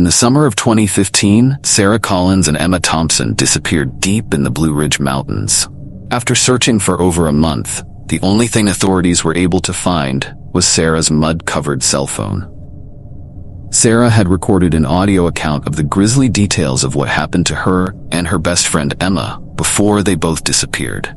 In the summer of 2015, Sarah Collins and Emma Thompson disappeared deep in the Blue Ridge Mountains. After searching for over a month, the only thing authorities were able to find was Sarah's mud-covered cell phone. Sarah had recorded an audio account of the grisly details of what happened to her and her best friend Emma before they both disappeared.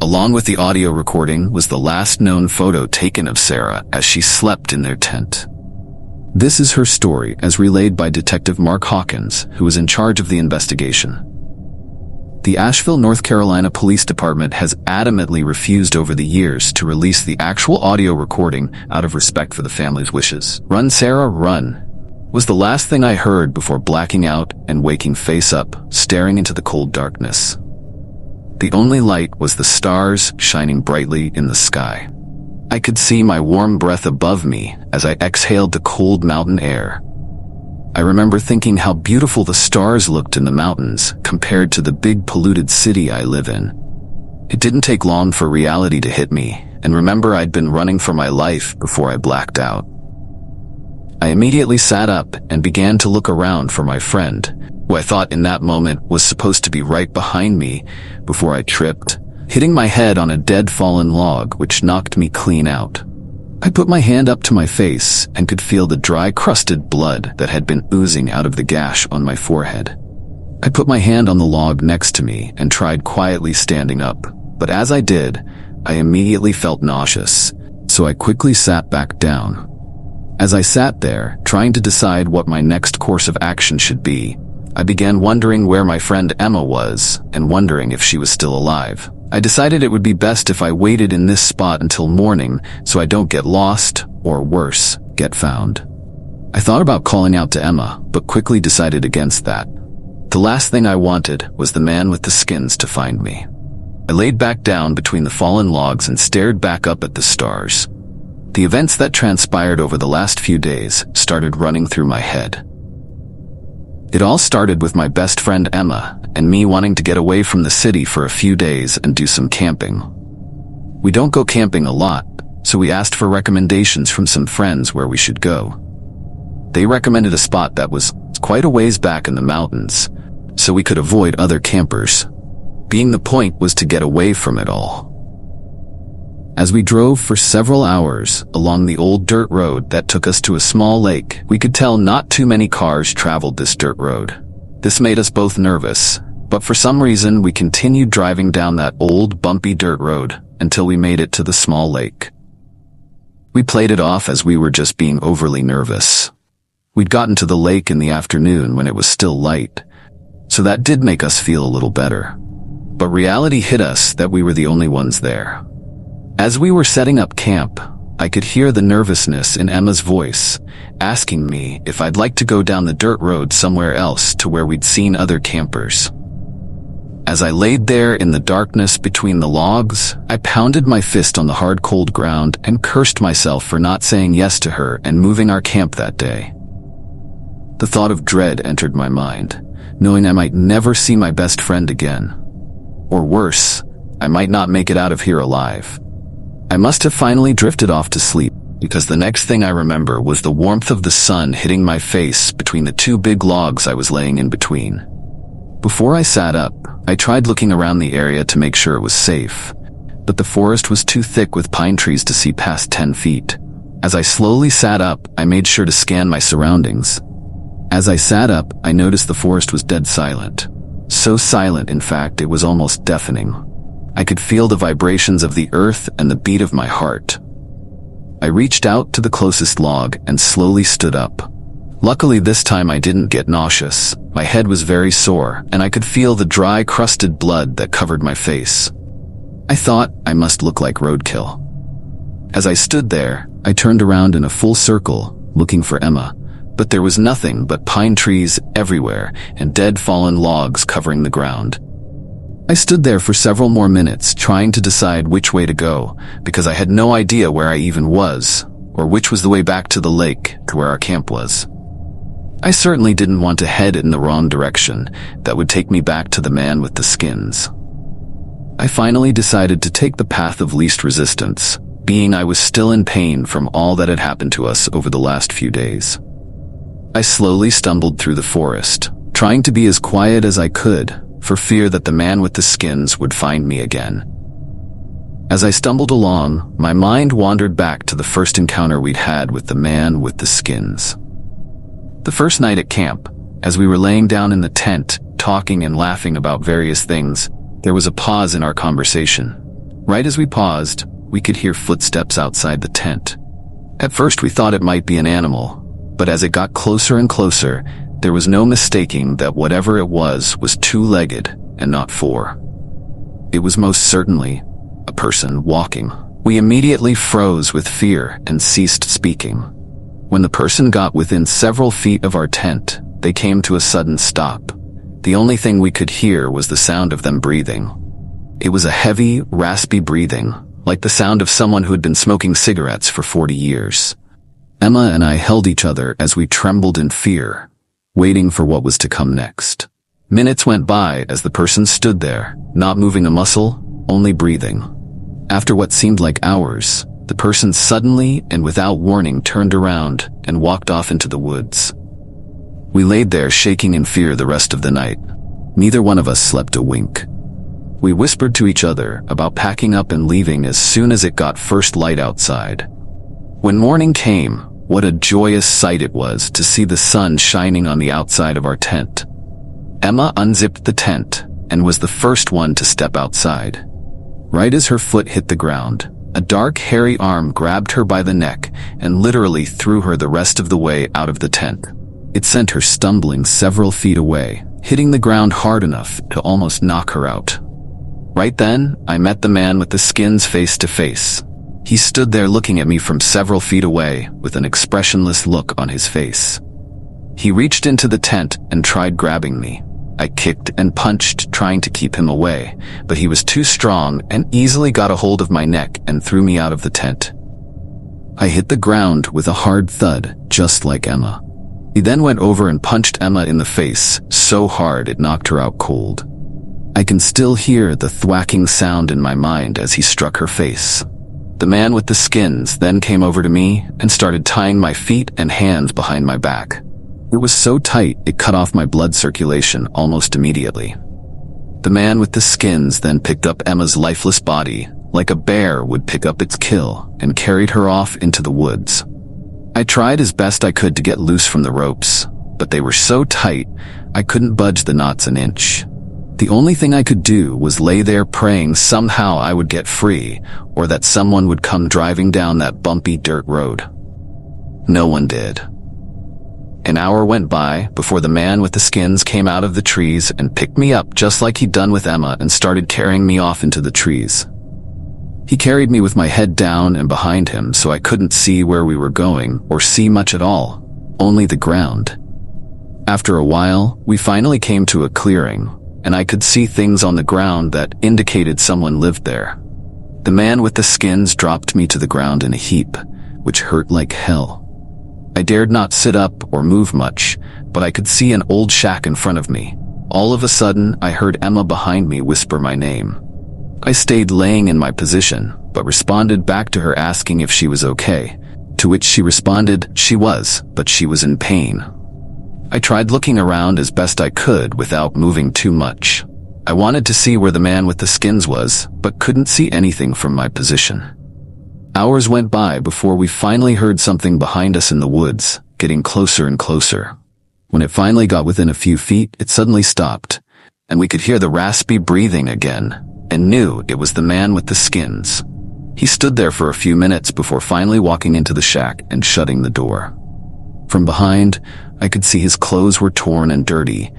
Along with the audio recording was the last known photo taken of Sarah as she slept in their tent. This is her story as relayed by Detective Mark Hawkins, who was in charge of the investigation. The Asheville, North Carolina Police Department has adamantly refused over the years to release the actual audio recording out of respect for the family's wishes. "Run, Sarah, run," was the last thing I heard before blacking out and waking face up, staring into the cold darkness. The only light was the stars shining brightly in the sky. I could see my warm breath above me as I exhaled the cold mountain air. I remember thinking how beautiful the stars looked in the mountains compared to the big polluted city I live in. It didn't take long for reality to hit me, and remember I'd been running for my life before I blacked out. I immediately sat up and began to look around for my friend, who I thought in that moment was supposed to be right behind me, before I tripped, hitting my head on a dead fallen log which knocked me clean out. I put my hand up to my face and could feel the dry crusted blood that had been oozing out of the gash on my forehead. I put my hand on the log next to me and tried quietly standing up, but as I did, I immediately felt nauseous, so I quickly sat back down. As I sat there, trying to decide what my next course of action should be, I began wondering where my friend Emma was and wondering if she was still alive. I decided it would be best if I waited in this spot until morning so I don't get lost, or worse, get found. I thought about calling out to Emma, but quickly decided against that. The last thing I wanted was the man with the skins to find me. I laid back down between the fallen logs and stared back up at the stars. The events that transpired over the last few days started running through my head. It all started with my best friend Emma and me wanting to get away from the city for a few days and do some camping. We don't go camping a lot, so we asked for recommendations from some friends where we should go. They recommended a spot that was quite a ways back in the mountains, so we could avoid other campers. The point was to get away from it all. As we drove for several hours along the old dirt road that took us to a small lake, we could tell not too many cars traveled this dirt road. This made us both nervous, but for some reason we continued driving down that old bumpy dirt road until we made it to the small lake. We played it off as we were just being overly nervous. We'd gotten to the lake in the afternoon when it was still light, so that did make us feel a little better. But reality hit us that we were the only ones there. As we were setting up camp, I could hear the nervousness in Emma's voice, asking me if I'd like to go down the dirt road somewhere else to where we'd seen other campers. As I laid there in the darkness between the logs, I pounded my fist on the hard cold ground and cursed myself for not saying yes to her and moving our camp that day. The thought of dread entered my mind, knowing I might never see my best friend again. Or worse, I might not make it out of here alive. I must have finally drifted off to sleep, because the next thing I remember was the warmth of the sun hitting my face between the two big logs I was laying in between. Before I sat up, I tried looking around the area to make sure it was safe, but the forest was too thick with pine trees to see past 10 feet. As I slowly sat up, I made sure to scan my surroundings. As I sat up, I noticed the forest was dead silent. So silent, in fact, it was almost deafening. I could feel the vibrations of the earth and the beat of my heart. I reached out to the closest log and slowly stood up. Luckily this time I didn't get nauseous. My head was very sore, and I could feel the dry, crusted blood that covered my face. I thought I must look like roadkill. As I stood there, I turned around in a full circle, looking for Emma, but there was nothing but pine trees everywhere and dead fallen logs covering the ground. I stood there for several more minutes trying to decide which way to go, because I had no idea where I even was, or which was the way back to the lake to where our camp was. I certainly didn't want to head in the wrong direction that would take me back to the man with the skins. I finally decided to take the path of least resistance, being I was still in pain from all that had happened to us over the last few days. I slowly stumbled through the forest, trying to be as quiet as I could, for fear that the man with the skins would find me again. As I stumbled along, my mind wandered back to the first encounter we'd had with the man with the skins. The first night at camp, as we were laying down in the tent, talking and laughing about various things, there was a pause in our conversation. Right as we paused, we could hear footsteps outside the tent. At first we thought it might be an animal, but as it got closer and closer, there was no mistaking that whatever it was two-legged and not four. It was most certainly a person walking. We immediately froze with fear and ceased speaking. When the person got within several feet of our tent, they came to a sudden stop. The only thing we could hear was the sound of them breathing. It was a heavy, raspy breathing, like the sound of someone who had been smoking cigarettes for 40 years. Emma and I held each other as we trembled in fear, waiting for what was to come next. Minutes went by as the person stood there, not moving a muscle, only breathing. After what seemed like hours, the person suddenly and without warning turned around and walked off into the woods. We laid there shaking in fear the rest of the night. Neither one of us slept a wink. We whispered to each other about packing up and leaving as soon as it got first light outside. When morning came, what a joyous sight it was to see the sun shining on the outside of our tent. Emma unzipped the tent and was the first one to step outside. Right as her foot hit the ground, a dark, hairy arm grabbed her by the neck and literally threw her the rest of the way out of the tent. It sent her stumbling several feet away, hitting the ground hard enough to almost knock her out. Right then, I met the man with the skins face to face. He stood there looking at me from several feet away with an expressionless look on his face. He reached into the tent and tried grabbing me. I kicked and punched, trying to keep him away, but he was too strong and easily got a hold of my neck and threw me out of the tent. I hit the ground with a hard thud, just like Emma. He then went over and punched Emma in the face so hard it knocked her out cold. I can still hear the thwacking sound in my mind as he struck her face. The man with the skins then came over to me and started tying my feet and hands behind my back. It was so tight it cut off my blood circulation almost immediately. The man with the skins then picked up Emma's lifeless body like a bear would pick up its kill and carried her off into the woods. I tried as best I could to get loose from the ropes, but they were so tight I couldn't budge the knots an inch. The only thing I could do was lay there praying somehow I would get free or that someone would come driving down that bumpy dirt road. No one did. An hour went by before the man with the skins came out of the trees and picked me up just like he'd done with Emma and started carrying me off into the trees. He carried me with my head down and behind him so I couldn't see where we were going or see much at all, only the ground. After a while, we finally came to a clearing, and I could see things on the ground that indicated someone lived there. The man with the skins dropped me to the ground in a heap, which hurt like hell. I dared not sit up or move much, but I could see an old shack in front of me. All of a sudden, I heard Emma behind me whisper my name. I stayed laying in my position, but responded back to her asking if she was okay, to which she responded she was, but she was in pain. I tried looking around as best I could without moving too much. I wanted to see where the man with the skins was, but couldn't see anything from my position. Hours went by before we finally heard something behind us in the woods, getting closer and closer. When it finally got within a few feet, it suddenly stopped, and we could hear the raspy breathing again, and knew it was the man with the skins. He stood there for a few minutes before finally walking into the shack and shutting the door. From behind, I could see his clothes were torn and dirty,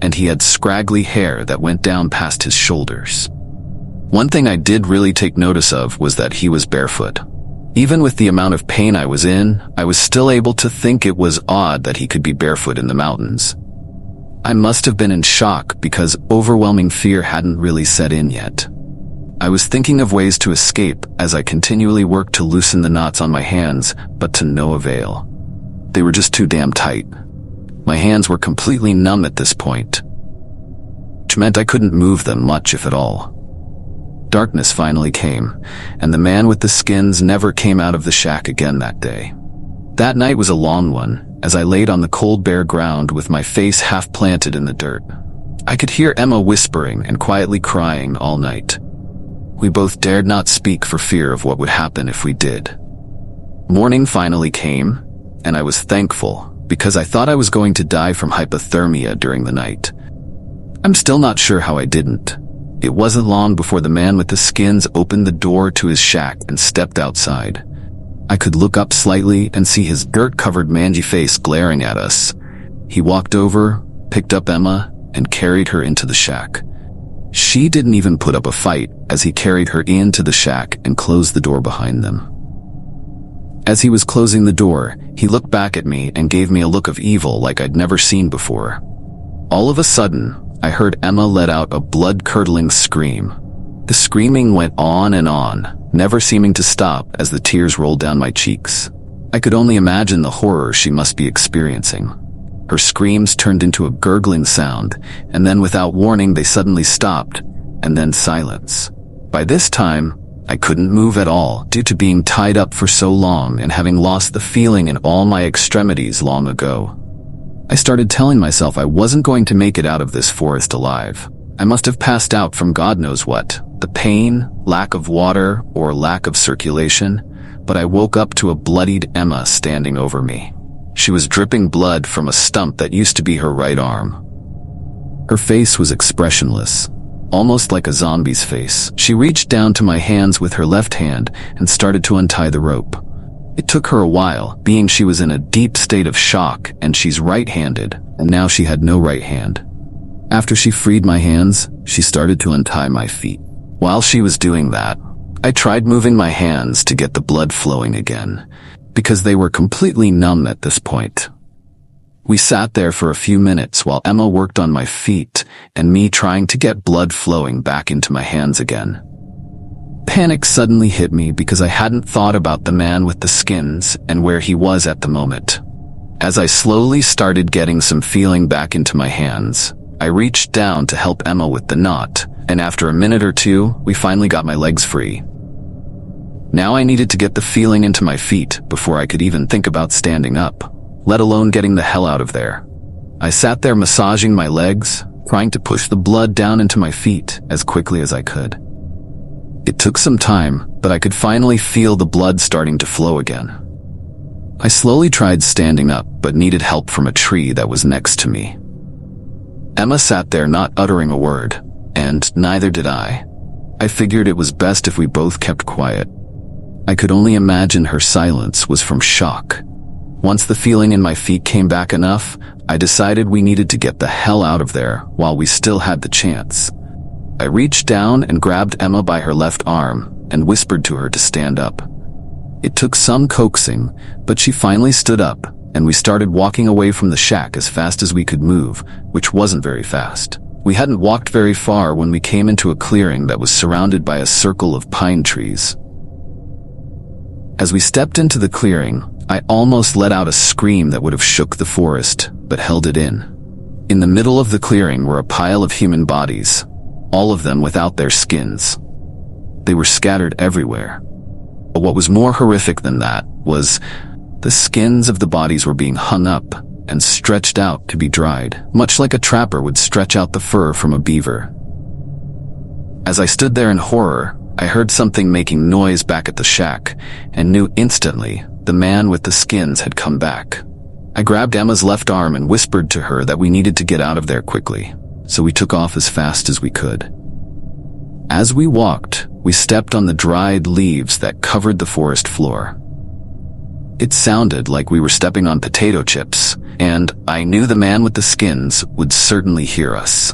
and he had scraggly hair that went down past his shoulders. One thing I did really take notice of was that he was barefoot. Even with the amount of pain I was in, I was still able to think it was odd that he could be barefoot in the mountains. I must have been in shock because overwhelming fear hadn't really set in yet. I was thinking of ways to escape as I continually worked to loosen the knots on my hands, but to no avail. They were just too damn tight. My hands were completely numb at this point, which meant I couldn't move them much if at all. Darkness finally came, and the man with the skins never came out of the shack again that day. That night was a long one, as I laid on the cold bare ground with my face half planted in the dirt. I could hear Emma whispering and quietly crying all night. We both dared not speak for fear of what would happen if we did. Morning finally came, and I was thankful because I thought I was going to die from hypothermia during the night. I'm still not sure how I didn't. It wasn't long before the man with the skins opened the door to his shack and stepped outside. I could look up slightly and see his dirt-covered mangy face glaring at us. He walked over, picked up Emma, and carried her into the shack. She didn't even put up a fight as he carried her into the shack and closed the door behind them. As he was closing the door, he looked back at me and gave me a look of evil like I'd never seen before. All of a sudden, I heard Emma let out a blood-curdling scream. The screaming went on and on, never seeming to stop as the tears rolled down my cheeks. I could only imagine the horror she must be experiencing. Her screams turned into a gurgling sound, and then without warning they suddenly stopped, and then silence. By this time, I couldn't move at all due to being tied up for so long and having lost the feeling in all my extremities long ago. I started telling myself I wasn't going to make it out of this forest alive. I must have passed out from God knows what, the pain, lack of water, or lack of circulation, but I woke up to a bloodied Emma standing over me. She was dripping blood from a stump that used to be her right arm. Her face was expressionless, almost like a zombie's face. She reached down to my hands with her left hand and started to untie the rope. It took her a while, being she was in a deep state of shock and she's right-handed, and now she had no right hand. After she freed my hands, she started to untie my feet. While she was doing that, I tried moving my hands to get the blood flowing again, because they were completely numb at this point. We sat there for a few minutes while Emma worked on my feet and me trying to get blood flowing back into my hands again. Panic suddenly hit me because I hadn't thought about the man with the skins and where he was at the moment. As I slowly started getting some feeling back into my hands, I reached down to help Emma with the knot, and after a minute or two, we finally got my legs free. Now I needed to get the feeling into my feet before I could even think about standing up, let alone getting the hell out of there. I sat there massaging my legs, trying to push the blood down into my feet as quickly as I could. It took some time, but I could finally feel the blood starting to flow again. I slowly tried standing up, but needed help from a tree that was next to me. Emma sat there not uttering a word, and neither did I. I figured it was best if we both kept quiet. I could only imagine her silence was from shock. Once the feeling in my feet came back enough, I decided we needed to get the hell out of there while we still had the chance. I reached down and grabbed Emma by her left arm and whispered to her to stand up. It took some coaxing, but she finally stood up, and we started walking away from the shack as fast as we could move, which wasn't very fast. We hadn't walked very far when we came into a clearing that was surrounded by a circle of pine trees. As we stepped into the clearing, I almost let out a scream that would have shook the forest, but held it in. In the middle of the clearing were a pile of human bodies, all of them without their skins. They were scattered everywhere. But what was more horrific than that was the skins of the bodies were being hung up and stretched out to be dried, much like a trapper would stretch out the fur from a beaver. As I stood there in horror, I heard something making noise back at the shack and knew instantly the man with the skins had come back. I grabbed Emma's left arm and whispered to her that we needed to get out of there quickly, so we took off as fast as we could. As we walked, we stepped on the dried leaves that covered the forest floor. It sounded like we were stepping on potato chips, and I knew the man with the skins would certainly hear us.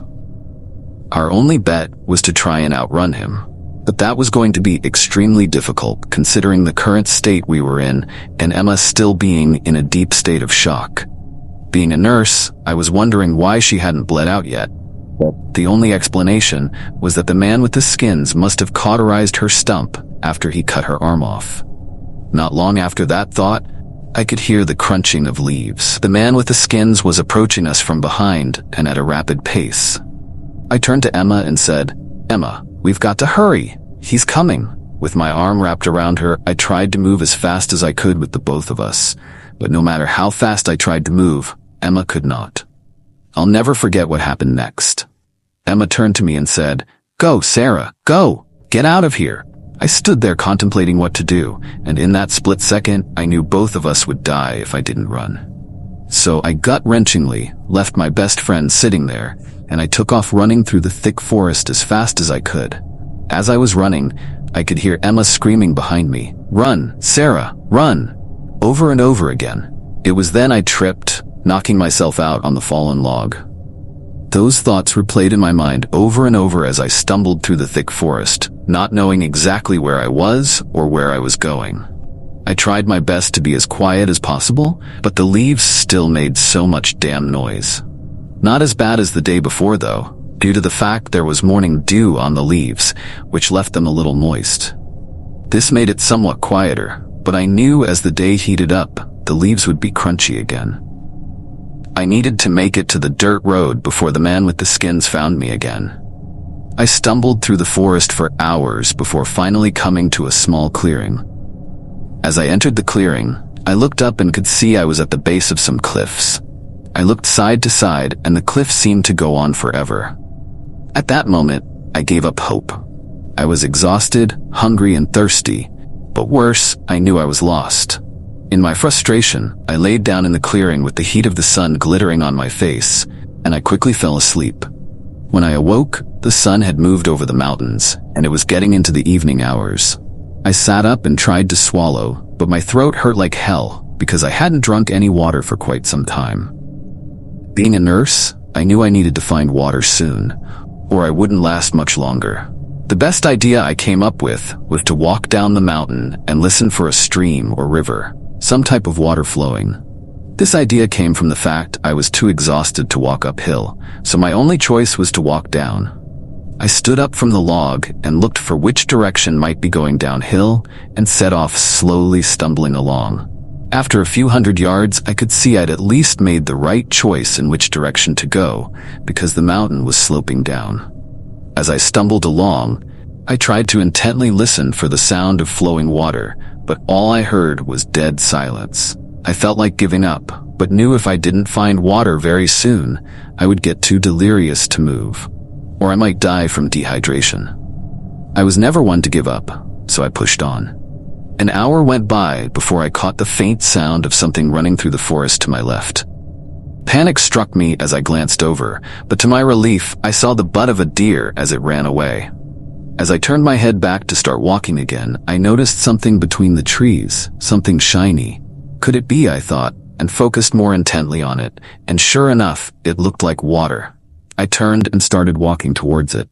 Our only bet was to try and outrun him, but that was going to be extremely difficult considering the current state we were in and Emma still being in a deep state of shock. Being a nurse, I was wondering why she hadn't bled out yet. The only explanation was that the man with the skins must have cauterized her stump after he cut her arm off. Not long after that thought, I could hear the crunching of leaves. The man with the skins was approaching us from behind and at a rapid pace. I turned to Emma and said, "Emma, we've got to hurry. He's coming." With my arm wrapped around her, I tried to move as fast as I could with the both of us, but no matter how fast I tried to move, Emma could not. I'll never forget what happened next. Emma turned to me and said, "Go, Sarah, go! Get out of here!" I stood there contemplating what to do, and in that split second, I knew both of us would die if I didn't run. So I gut-wrenchingly left my best friend sitting there, and I took off running through the thick forest as fast as I could. As I was running, I could hear Emma screaming behind me, "Run, Sarah, run!" over and over again. It was then I tripped, knocking myself out on the fallen log. Those thoughts replayed in my mind over and over as I stumbled through the thick forest, not knowing exactly where I was or where I was going. I tried my best to be as quiet as possible, but the leaves still made so much damn noise. Not as bad as the day before, though, due to the fact there was morning dew on the leaves, which left them a little moist. This made it somewhat quieter, but I knew as the day heated up, the leaves would be crunchy again. I needed to make it to the dirt road before the man with the skins found me again. I stumbled through the forest for hours before finally coming to a small clearing. As I entered the clearing, I looked up and could see I was at the base of some cliffs. I looked side to side and the cliffs seemed to go on forever. At that moment, I gave up hope. I was exhausted, hungry, and thirsty, but worse, I knew I was lost. In my frustration, I laid down in the clearing with the heat of the sun glittering on my face, and I quickly fell asleep. When I awoke, the sun had moved over the mountains, and it was getting into the evening hours. I sat up and tried to swallow, but my throat hurt like hell because I hadn't drunk any water for quite some time. Being a nurse, I knew I needed to find water soon, or I wouldn't last much longer. The best idea I came up with was to walk down the mountain and listen for a stream or river, some type of water flowing. This idea came from the fact I was too exhausted to walk uphill, so my only choice was to walk down. I stood up from the log and looked for which direction might be going downhill and set off slowly stumbling along. After a few hundred yards, I could see I'd at least made the right choice in which direction to go because the mountain was sloping down. As I stumbled along, I tried to intently listen for the sound of flowing water, but all I heard was dead silence. I felt like giving up, but knew if I didn't find water very soon, I would get too delirious to move, or I might die from dehydration. I was never one to give up, so I pushed on. An hour went by before I caught the faint sound of something running through the forest to my left. Panic struck me as I glanced over, but to my relief, I saw the butt of a deer as it ran away. As I turned my head back to start walking again, I noticed something between the trees, something shiny. Could it be, I thought, and focused more intently on it, and sure enough, it looked like water. I turned and started walking towards it.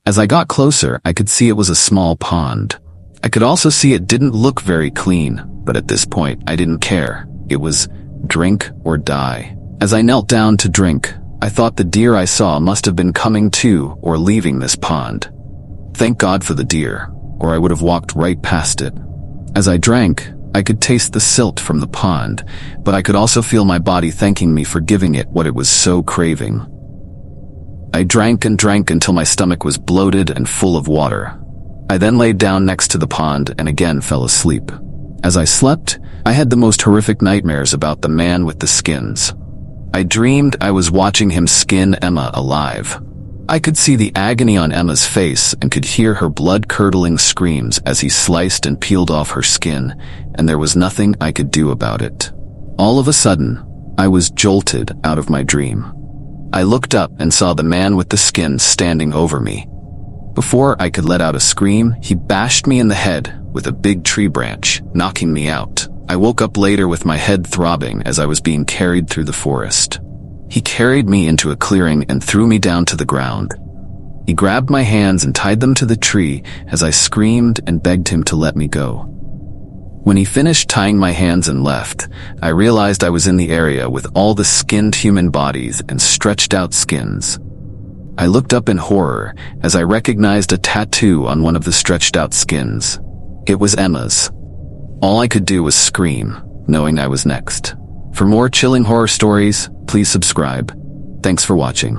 As I got closer, I could see it was a small pond. I could also see it didn't look very clean, but at this point, I didn't care. It was drink or die. As I knelt down to drink, I thought the deer I saw must have been coming to or leaving this pond. Thank God for the deer, or I would have walked right past it. As I drank, I could taste the silt from the pond, but I could also feel my body thanking me for giving it what it was so craving. I drank and drank until my stomach was bloated and full of water. I then laid down next to the pond and again fell asleep. As I slept, I had the most horrific nightmares about the man with the skins. I dreamed I was watching him skin Emma alive. I could see the agony on Emma's face and could hear her blood-curdling screams as he sliced and peeled off her skin, and there was nothing I could do about it. All of a sudden, I was jolted out of my dream. I looked up and saw the man with the skins standing over me. Before I could let out a scream, he bashed me in the head with a big tree branch, knocking me out. I woke up later with my head throbbing as I was being carried through the forest. He carried me into a clearing and threw me down to the ground. He grabbed my hands and tied them to the tree as I screamed and begged him to let me go. When he finished tying my hands and left, I realized I was in the area with all the skinned human bodies and stretched out skins. I looked up in horror as I recognized a tattoo on one of the stretched out skins. It was Emma's. All I could do was scream, knowing I was next. For more chilling horror stories, please subscribe. Thanks for watching.